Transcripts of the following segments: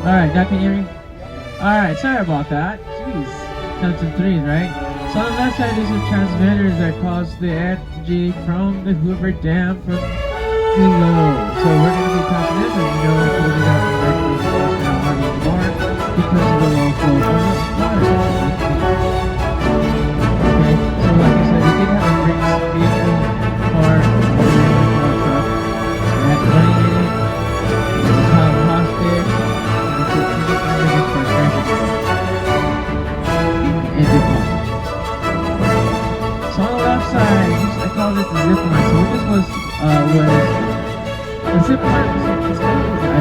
Alright, now can you hear me? Alright, sorry about that. Jeez. Counts in threes, right? So on the left side, these are transmitters that cause the energy from the Hoover Dam from below. So we're going to be talking this, and you know, we're going to do that more because of the low flow of water. Okay, so like I said, we did have a great vehicle car over here with our truck. We had money in it. It was held hostage. And it's a pretty good for traffic. And it was. So on the left side, I call this the zip line. So this was the zip line was I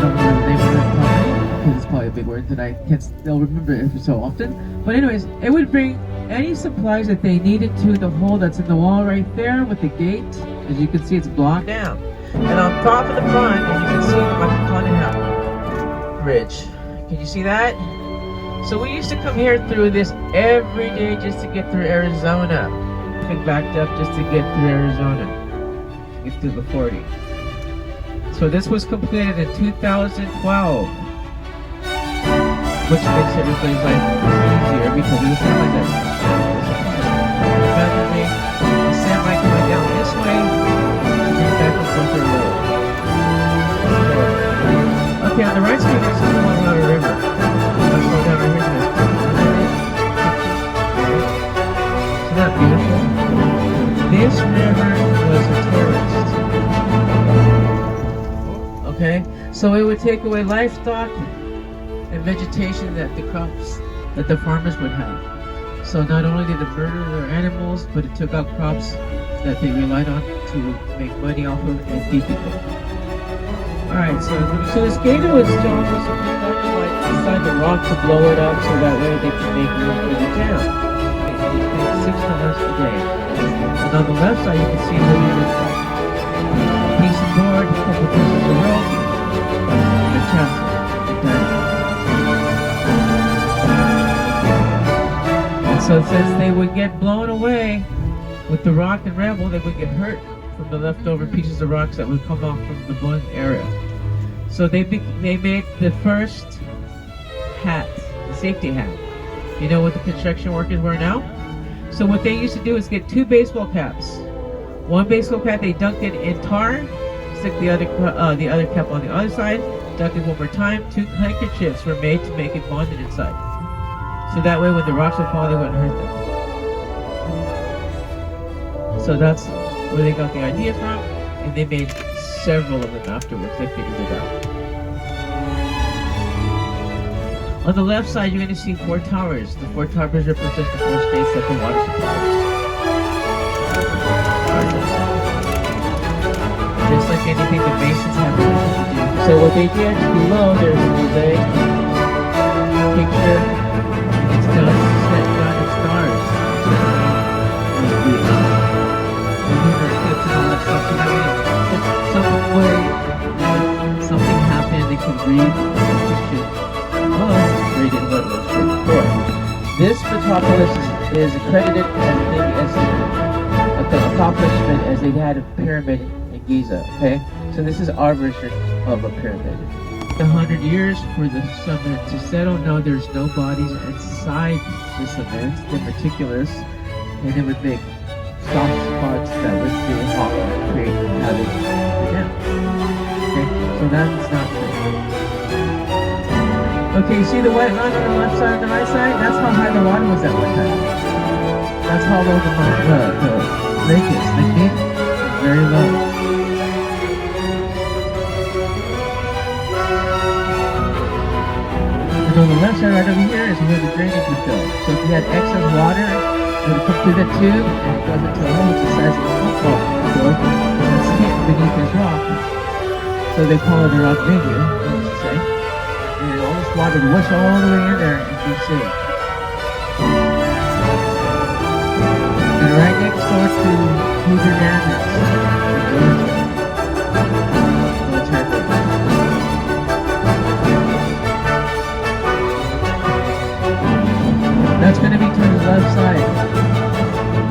don't remember the name of that company because it's probably a big word that I can't still remember it so often. But anyways, it would bring any supplies that they needed to the hole that's in the wall right there with the gate. As you can see, it's blocked down. And on top of the front, as you can see, the McConaughey Bridge. Can you see that? So we used to come here through this every day just to get through Arizona. Been backed up just to get through Arizona, to get through the 40. So this was completed in 2012, which makes everybody's life easier because of the semi that. Imagine me, the semi coming down this way, and back and forth the road. Okay, on the right side, there's the Colorado River. Let's go down right here to this. Isn't that beautiful? This river was a terrorist. Okay, so it would take away livestock and vegetation that the crops that the farmers would have. So not only did it murder their animals, but it took out crops that they relied on to make money off of and feed people. Alright, so this gator was job was to inside the rock to blow it up so that way they could make room for the town. They paid $6 a day. And on the left side, you can see the piece of board, a couple pieces of rope, and a chassis. And so since they would get blown away with the rock and rubble, they would get hurt from the leftover pieces of rocks that would come off from the blown area. So they made the first hat, the safety hat. You know what the construction workers wear now? So what they used to do is get two baseball caps. One baseball cap they dunked it in tar, stick the other cap on the other side, dunk it one more time. Two handkerchiefs were made to make it bonded inside. So that way when the rocks would fall, they wouldn't hurt them. So that's where they got the idea from, and they made several of them afterwards. They figured it out. On the left side, you're going to see 4 towers. The 4 towers represent the 4 states that the water supplies. Just like anything the Masons have to do. So what they did below, there's a mosaic picture. It's done in stars. Some way, something happened, they could read the picture. This metropolis is accredited as big as the accomplishment as they had a pyramid in Giza, okay? So this is our version of a pyramid. 100 years for the cement to settle. No, there's no bodies inside the cement. They're meticulous, and it would make soft spots that would do hot and create havoc for them. Okay, so that's not true. Okay, see the white line on the left side and the right side? That's how high the water was at one time. That's how low the lake is. The gate is very low. And on the left side right over here is where the drainage would go. So if you had excess water, it would come through the tube and it goes into a hole which is the size of a football field and it's hidden beneath this rock. So they call it a rock venue, needless to say. And all this water would wash all the way in there and be safe. And right next door to Hoover Dam is that's going to be to the left side.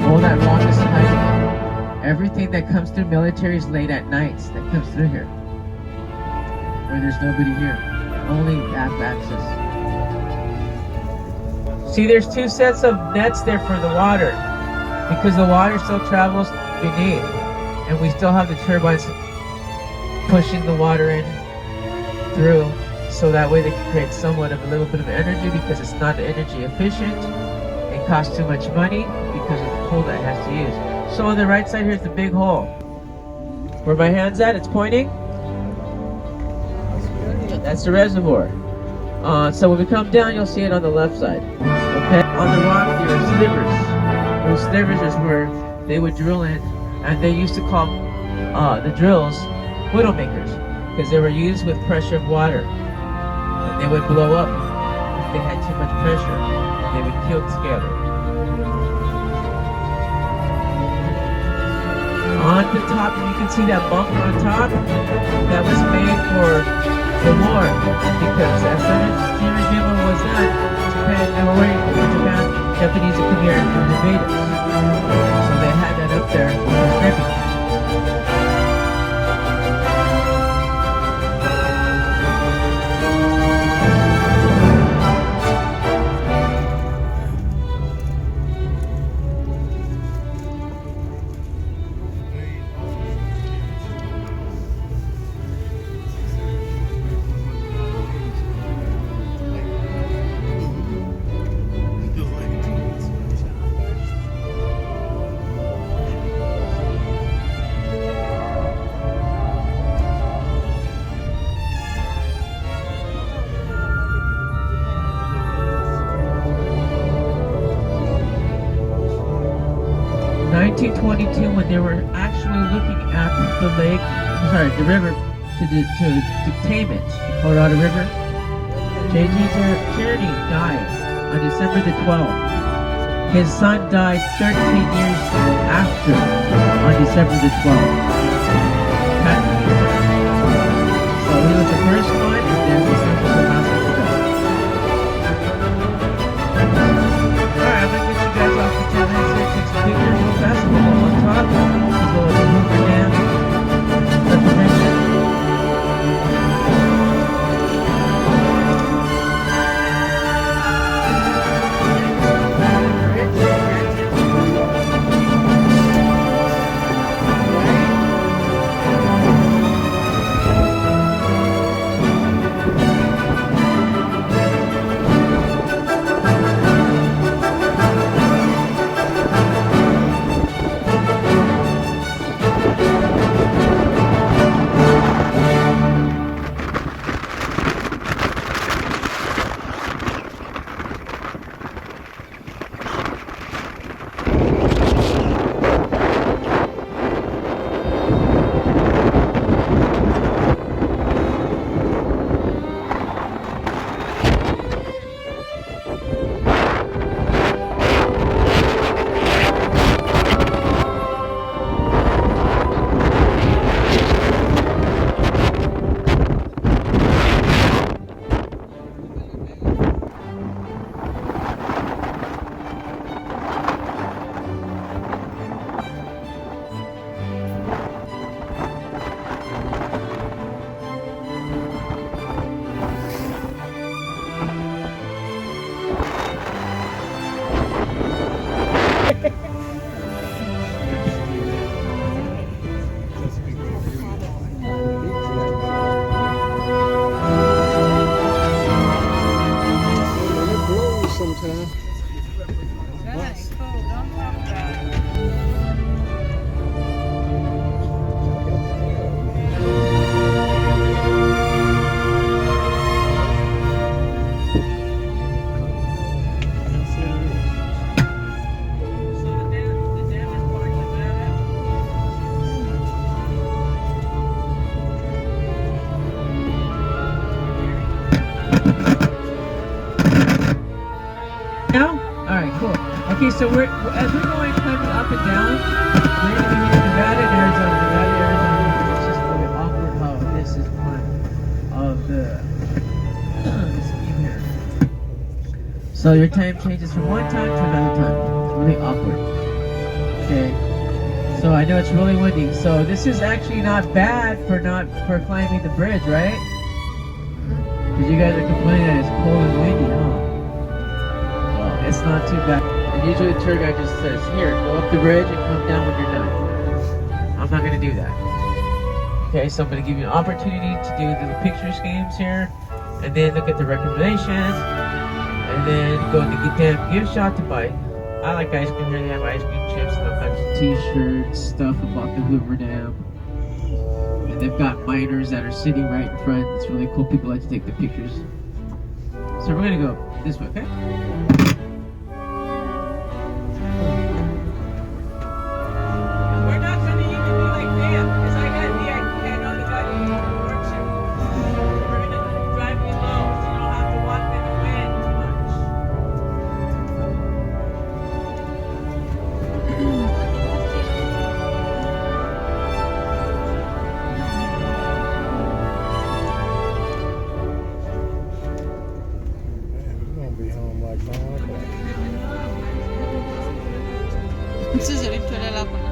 All that rock is hiding. Everything that comes through military is late at nights that comes through here. Where there's nobody here. only access. See, there's two sets of nets there for the water, because the water still travels beneath, and we still have the turbines pushing the water in through, so that way they can create somewhat of a little bit of energy, because it's not energy efficient. It costs too much money because of the coal that it has to use. So on the right side here is the big hole. Where my hand's at, it's pointing. That's the reservoir. So when we come down, you'll see it on the left side. Okay. On the rock, there are slivers. Those slivers is where they would drill in, and they used to call the drills widowmakers, because they were used with pressure of water, and they would blow up if they had too much pressure, and they would kill together. On the top, you can see that bunker on top. That was made for the war, because as soon as Hiroshima was done, Japan, they were waiting for Japanese to come here and invade us. So they had that up there for sniping. 1922, when they were actually looking at the lake, the river, to tame it, the Colorado River, J.J. Tierney died on December the 12th. His son died 13 years after, on December the 12th. So he was the first one, and then December was the last one to die. Alright, I'm going to get you guys off for 10 minutes here, take some pictures real fast. We'll go on top, we'll go to the Hoover Dam representation. Now? Alright, cool. Okay, so as we're going climbing up and down, we're going to be in Nevada and Arizona. Nevada, Arizona. It's just really awkward how this is one of the scheme here. So your time changes from one time to another time. It's really awkward. Okay. So I know it's really windy. So this is actually not bad for climbing the bridge, right? Because you guys are complaining that it's cold and windy, huh? Well, it's not too bad. And usually the tour guide just says, here, go up the bridge and come down when you're done. I'm not going to do that. Okay, so I'm going to give you an opportunity to do the picture schemes here, and then look at the recommendations, and then go to the damn gift shop to buy. I like ice cream here. They have ice cream chips and all kinds of t-shirts, stuff about the Hoover Dam. And they've got miners that are sitting right in front. It's really cool. People like to take the pictures. So we're going to go this way, okay? Susunod ko na lang ako na.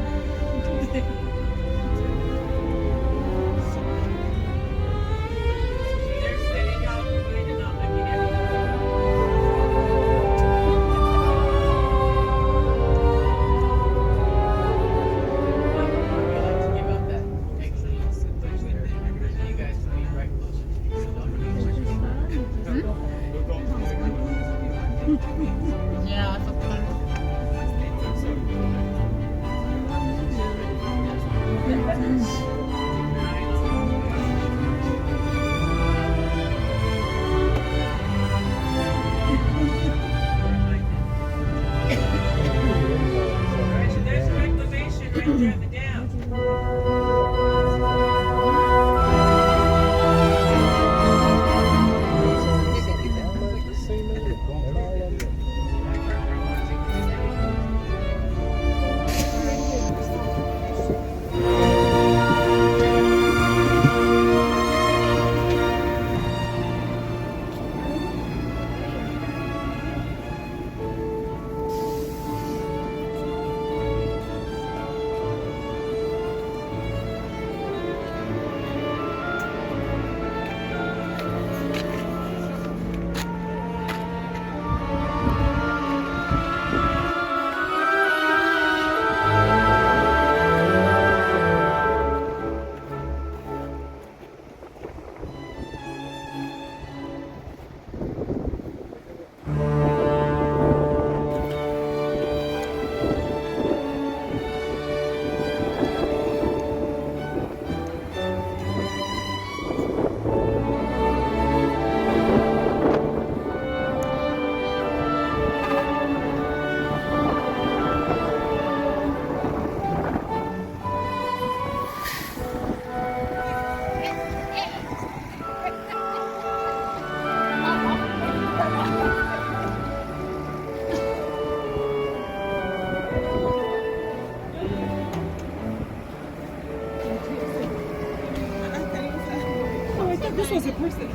Yeah, I thought There's a reclamation right there at the dam. this was a person.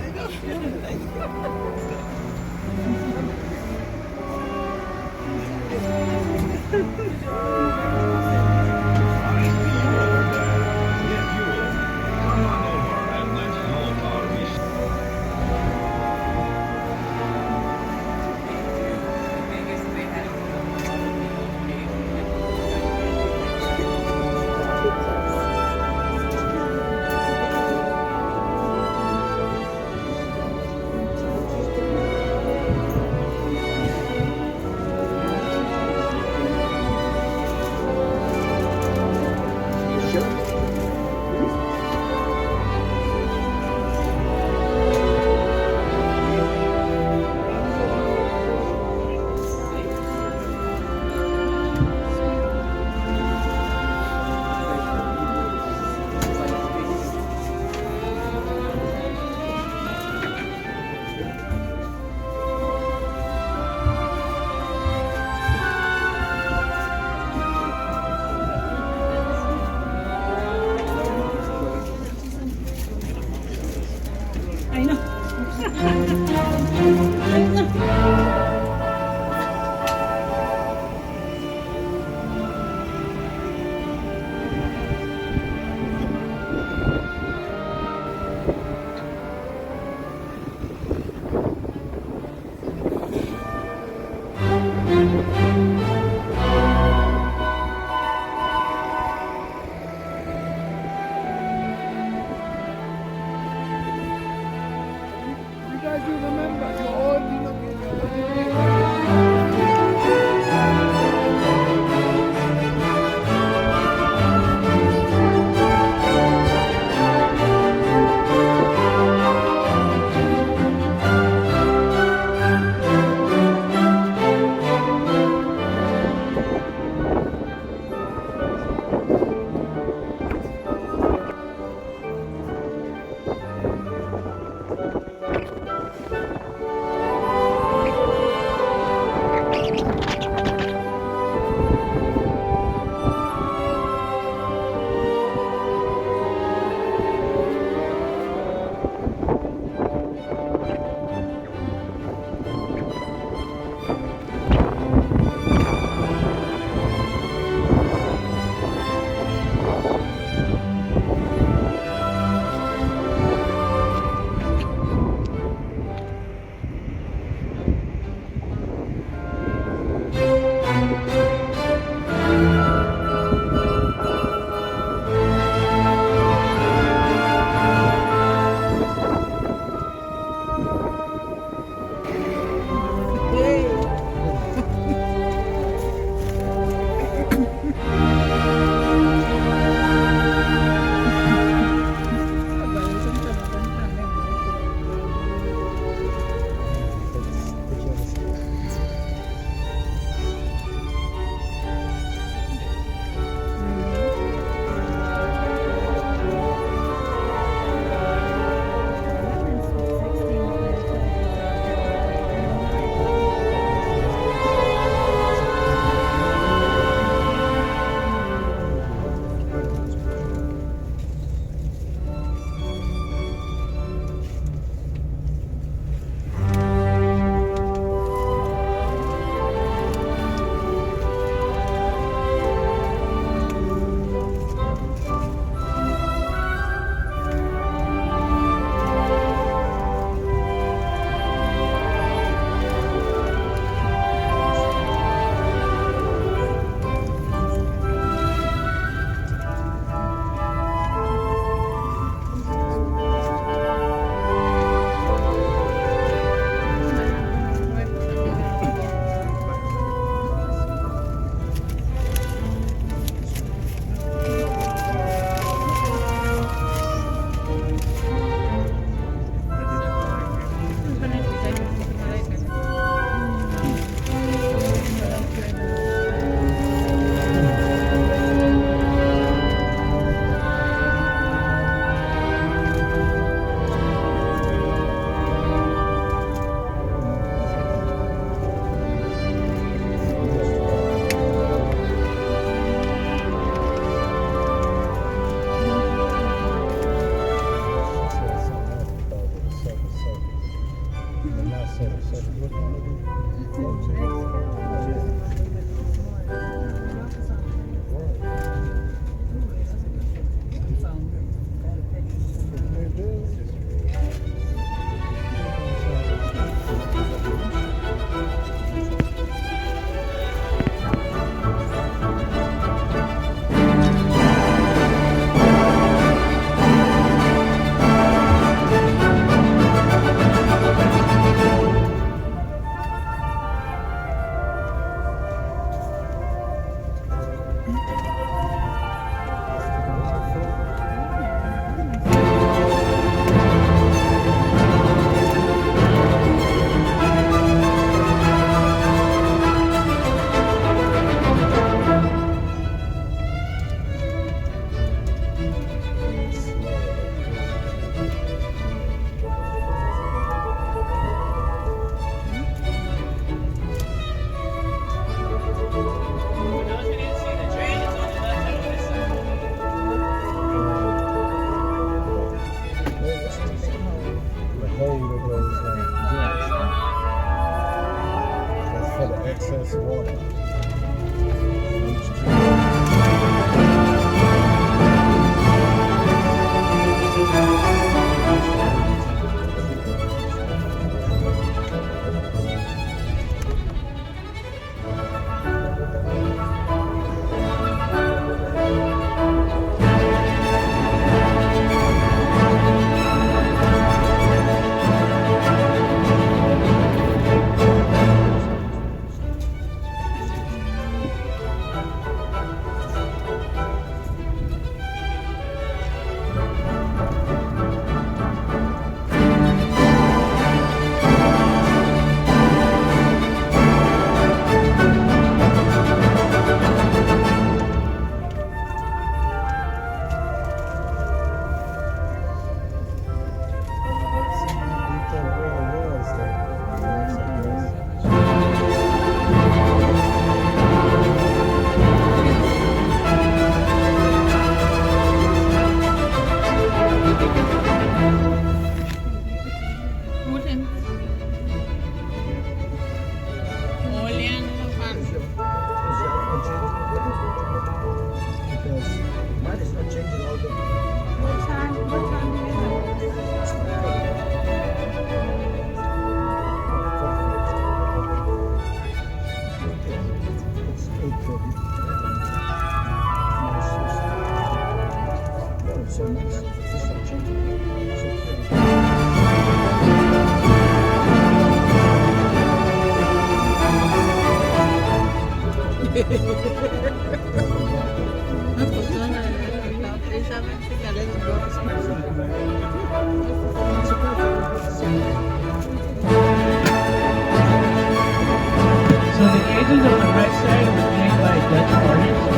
is on the right side. It was made by Dutch artists for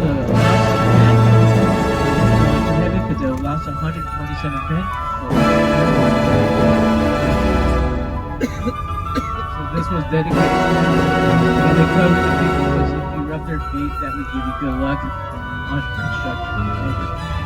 the last man. Because it lost 127 men. So this was dedicated to them. And they covered the people because if you rub their feet, that would give you good luck on construction.